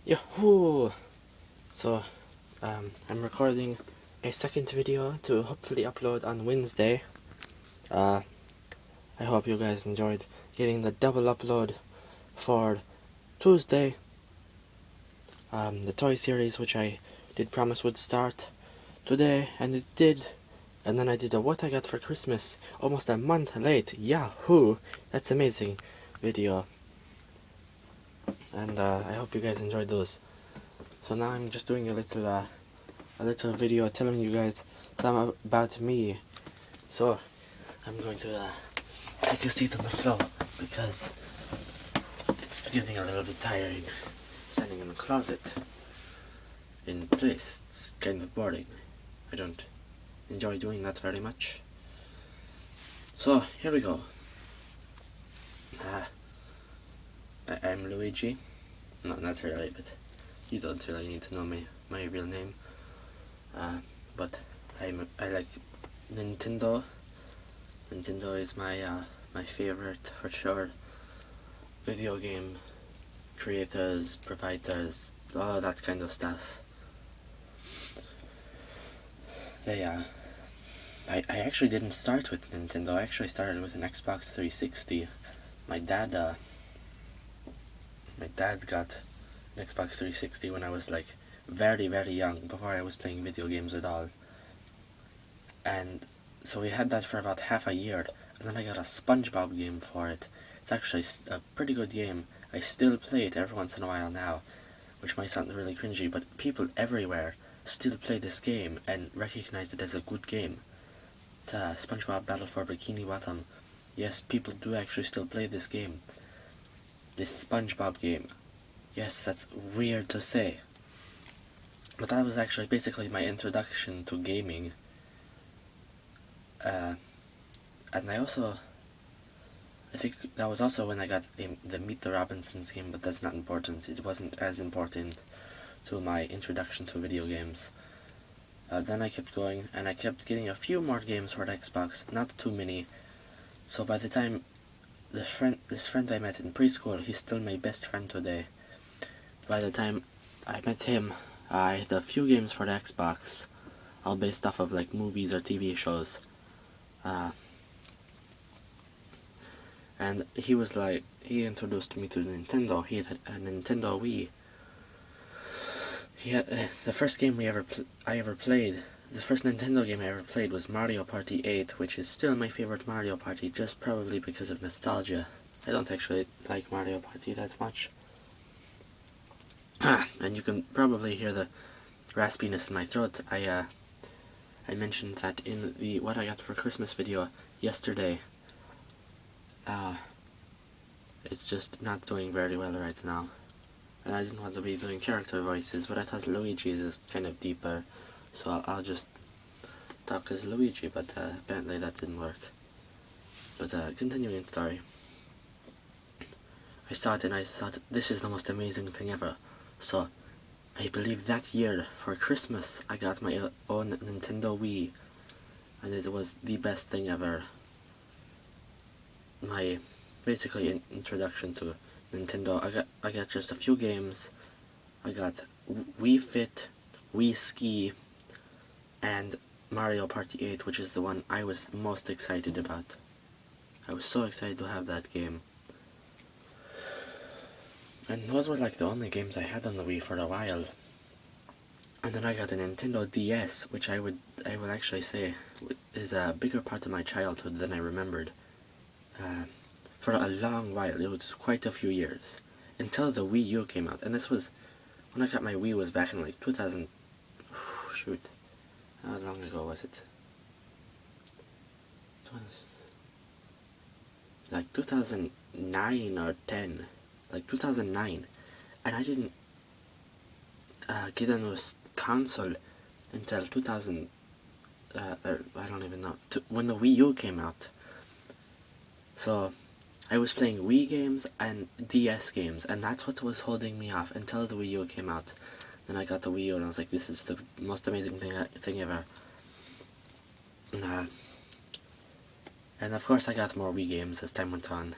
Yahoo! So, I'm recording a second video to hopefully upload on Wednesday. I hope you guys enjoyed getting the double upload for Tuesday. The toy series, which I did promise would start today, and it did. And then I did a What I Got for Christmas almost a month late. Yahoo! That's amazing video. And I hope you guys enjoyed those. So now I'm just doing a little video telling you guys some about me. So I'm going to take a seat on the floor because it's getting a little bit tiring standing in the closet in place. It's kind of boring. I don't enjoy doing that very much. So here we go. I'm Luigi. No, not really, but you don't really need to know my real name. But I like Nintendo. Nintendo is my favorite for sure. Video game creators, providers, all that kind of stuff. I actually didn't start with Nintendo. I actually started with an Xbox 360. My dad got an Xbox 360 when I was like very young, before I was playing video games at all. And so we had that for about half a year, and then I got a SpongeBob game for it. It's actually a pretty good game. I still play it every once in a while now, which might sound really cringy, but people everywhere still play this game and recognize it as a good game. It's SpongeBob Battle for Bikini Bottom. Yes, people do actually still play this game. This SpongeBob game. Yes, that's weird to say. But that was actually basically my introduction to gaming. And I think that was also when I got the Meet the Robinsons game, but that's not important. It wasn't as important to my introduction to video games. Then I kept going, and I kept getting a few more games for the Xbox, not too many. So by the time this friend I met in preschool, he's still my best friend today. By the time I met him, I had a few games for the Xbox, all based off of like movies or TV shows. And he introduced me to Nintendo. He had a Nintendo Wii. He had the first game I ever played. The first Nintendo game I ever played was Mario Party 8, which is still my favorite Mario Party, just probably because of nostalgia. I don't actually like Mario Party that much. And you can probably hear the raspiness in my throat. I mentioned that in the What I Got for Christmas video yesterday. It's just not doing very well right now. And I didn't want to be doing character voices, but I thought Luigi's is kind of deeper, so I'll just talk as Luigi, but apparently that didn't work. But continuing story. I saw it and I thought, this is the most amazing thing ever. So I believe that year, for Christmas, I got my own Nintendo Wii, and it was the best thing ever. My basically introduction to Nintendo. I got just a few games. I got Wii Fit, Wii Ski, and Mario Party 8, which is the one I was most excited about. I was so excited to have that game. And those were like the only games I had on the Wii for a while. And then I got a Nintendo DS, which I will actually say is a bigger part of my childhood than I remembered. For a long while, it was quite a few years, until the Wii U came out. And this was, when I got my Wii was back in like 2000, shoot, how long ago was it? It was like 2009 or 10, like 2009, and I didn't get a new console until 2000, I don't even know, when the Wii U came out. So I was playing Wii games and DS games, and that's what was holding me off until the Wii U came out. Then I got the Wii U and I was like, this is the most amazing thing ever. And of course I got more Wii games as time went on.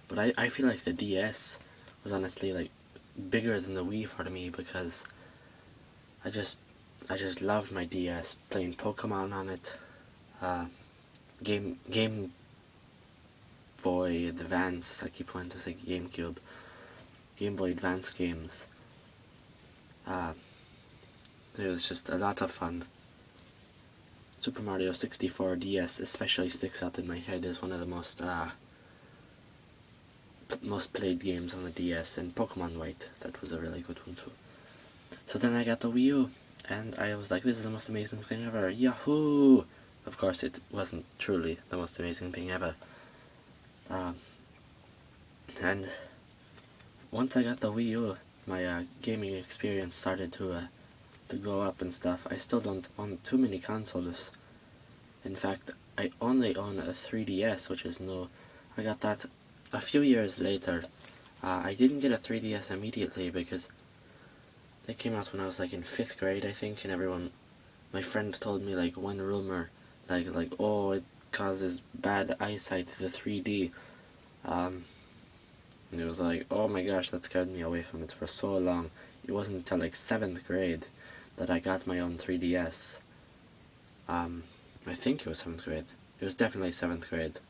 But I feel like the DS was honestly like bigger than the Wii for me, because I just loved my DS, playing Pokemon on it, Game Boy Advance. I keep wanting to say GameCube. Game Boy Advance games. It was just a lot of fun. Super Mario 64 DS especially sticks out in my head as one of the most played games on the DS, and Pokemon White, that was a really good one too. So then I got the Wii U, and I was like, this is the most amazing thing ever, yahoo! Of course it wasn't truly the most amazing thing ever. And once I got the Wii U, my gaming experience started to go up and stuff. I still don't own too many consoles. In fact, I only own a 3DS, which is new. I got that a few years later. I didn't get a 3DS immediately because they came out when I was like in 5th grade, I think, and my friend told me like one rumor, like oh, it causes bad eyesight, the 3D. And it was like, oh my gosh, that scared me away from it for so long. It wasn't until like 7th grade that I got my own 3DS. I think it was 7th grade. It was definitely 7th grade.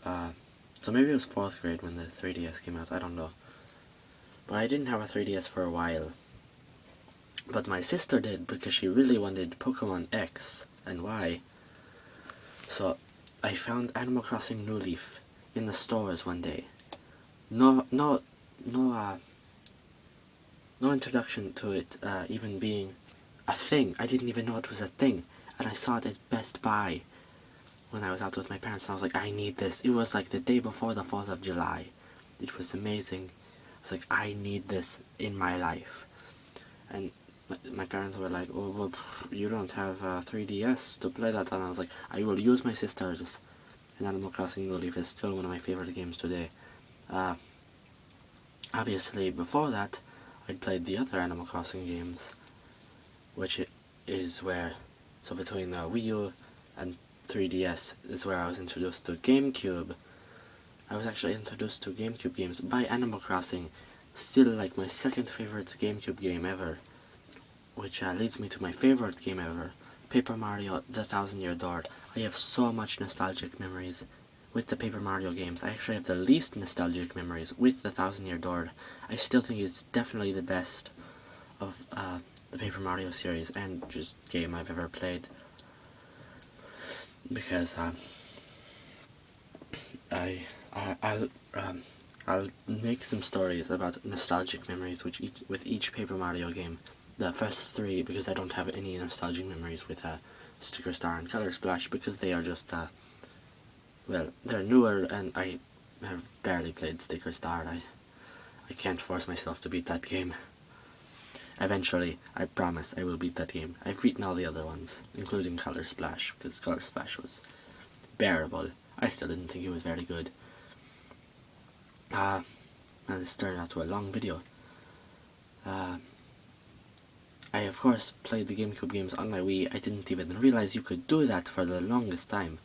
So maybe it was 4th grade when the 3DS came out, I don't know. But I didn't have a 3DS for a while. But my sister did, because she really wanted Pokemon X and Y. So I found Animal Crossing New Leaf in the stores one day. No introduction to it even being a thing. I didn't even know it was a thing. And I saw it at Best Buy when I was out with my parents, and I was like, I need this. It was like the day before the 4th of July. It was amazing. I was like, I need this in my life. And my parents were like, oh, well, you don't have a 3DS to play that on. I was like, I will use my sister's. And Animal Crossing New Leaf is still one of my favorite games today. Obviously, before that, I'd played the other Animal Crossing games, which is where, so between Wii U and 3DS is where I was introduced to GameCube. I was actually introduced to GameCube games by Animal Crossing, still like my second favorite GameCube game ever, which leads me to my favorite game ever, Paper Mario: The Thousand Year Door. I have so much nostalgic memories with the Paper Mario games. I actually have the least nostalgic memories with the Thousand Year Door. I still think it's definitely the best of the Paper Mario series and just game I've ever played. Because I'll make some stories about nostalgic memories with each Paper Mario game. The first 3, because I don't have any nostalgic memories with Sticker Star and Color Splash, because they are just well, they're newer, and I have barely played Sticker Star. I can't force myself to beat that game. Eventually, I promise, I will beat that game. I've beaten all the other ones, including Color Splash, because Color Splash was bearable. I still didn't think it was very good. And this turned out to a long video. I of course played the GameCube games on my Wii. I didn't even realize you could do that for the longest time.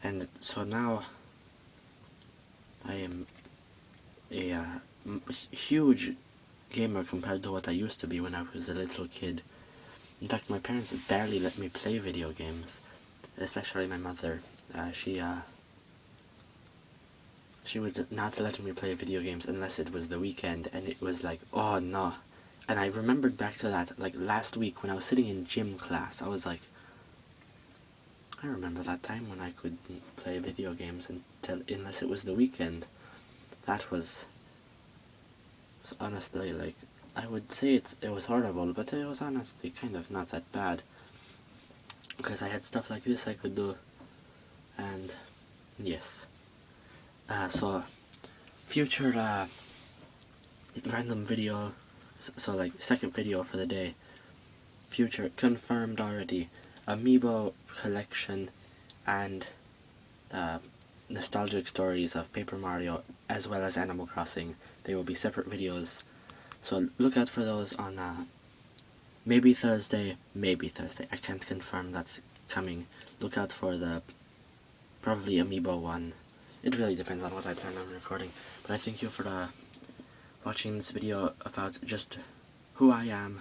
And so now I am a huge gamer compared to what I used to be when I was a little kid. In fact, my parents barely let me play video games, especially my mother. She would not let me play video games unless it was the weekend, and it was like, oh no. And I remembered back to that, like last week when I was sitting in gym class, I was like, I remember that time when I couldn't play video games unless it was the weekend. That was honestly, like, I would say it was horrible, but it was honestly kind of not that bad, because I had stuff like this I could do, and yes. So future random video, so like second video for the day, future confirmed already, Amiibo collection and nostalgic stories of Paper Mario as well as Animal Crossing. They will be separate videos, so look out for those on maybe Thursday, I can't confirm that's coming. Look out for the probably Amiibo one, It really depends on what I plan on recording. But I thank you for watching this video about just who I am.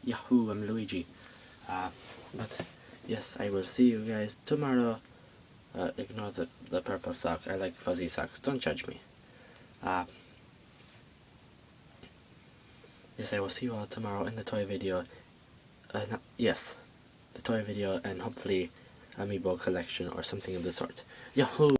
Yahoo, I'm Luigi. But yes, I will see you guys tomorrow. Ignore the purple sock. I like fuzzy socks. Don't judge me. Yes, I will see you all tomorrow in the toy video. Yes, the toy video, and hopefully amiibo collection or something of the sort. Yahoo!